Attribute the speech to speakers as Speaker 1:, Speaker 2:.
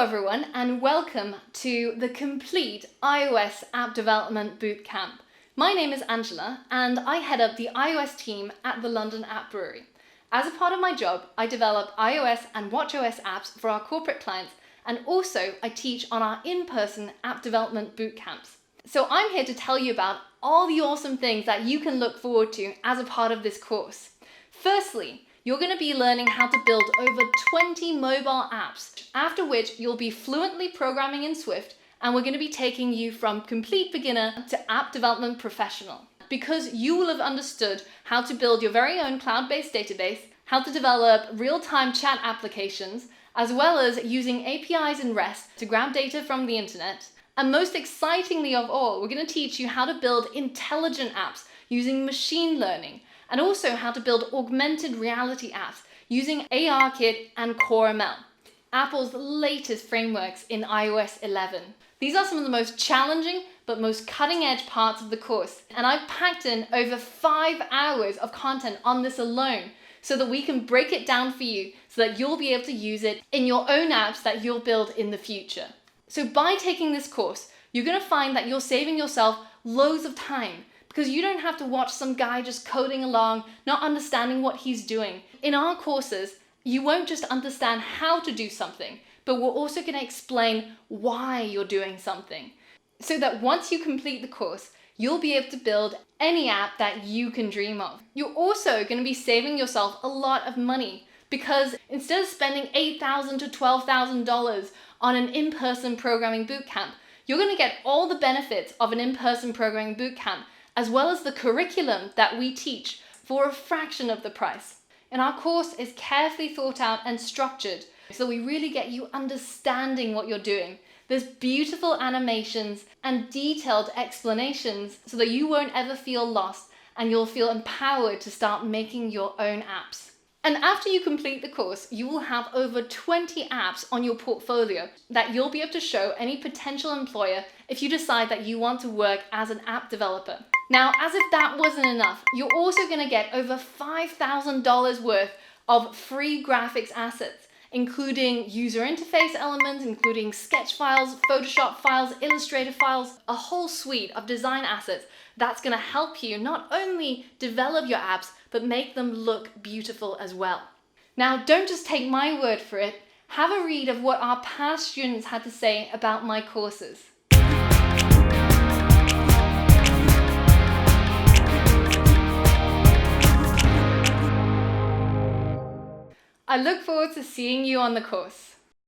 Speaker 1: everyone, and welcome to the complete iOS app development bootcamp. My name is Angela and I head up the iOS team at the London App Brewery. As a part of my job, I develop iOS and watchOS apps for our corporate clients, and also I teach on our in-person app development bootcamps. So I'm here to tell you about all the awesome things that you can look forward to as a part of this course. Firstly, you're going to be learning how to build over 20 mobile apps, after which you'll be fluently programming in Swift, and we're going to be taking you from complete beginner to app development professional. Because you will have understood how to build your very own cloud-based database, how to develop real-time chat applications, as well as using APIs and REST to grab data from the internet. And most excitingly of all, we're going to teach you how to build intelligent apps using machine learning, and also how to build augmented reality apps using ARKit and CoreML, Apple's latest frameworks in iOS 11. These are some of the most challenging but most cutting-edge parts of the course, and I've packed in over 5 hours of content on this alone so that we can break it down for you so that you'll be able to use it in your own apps that you'll build in the future. So by taking this course, you're going to find that you're saving yourself loads of time, because you don't have to watch some guy just coding along, not understanding what he's doing. In our courses, you won't just understand how to do something, but we're also going to explain why you're doing something. So that once you complete the course, you'll be able to build any app that you can dream of. You're also going to be saving yourself a lot of money, because instead of spending $8,000 to $12,000 on an in-person programming bootcamp, you're going to get all the benefits of an in-person programming bootcamp, as well as the curriculum that we teach, for a fraction of the price. And our course is carefully thought out and structured, so we really get you understanding what you're doing. There's beautiful animations and detailed explanations so that you won't ever feel lost and you'll feel empowered to start making your own apps. And after you complete the course, you will have over 20 apps on your portfolio that you'll be able to show any potential employer if you decide that you want to work as an app developer. Now, as if that wasn't enough, you're also going to get over $5,000 worth of free graphics assets, including user interface elements, including sketch files, Photoshop files, Illustrator files, a whole suite of design assets that's going to help you not only develop your apps, but make them look beautiful as well. Now, don't just take my word for it. Have a read of what our past students had to say about my courses. I look forward to seeing you on the course.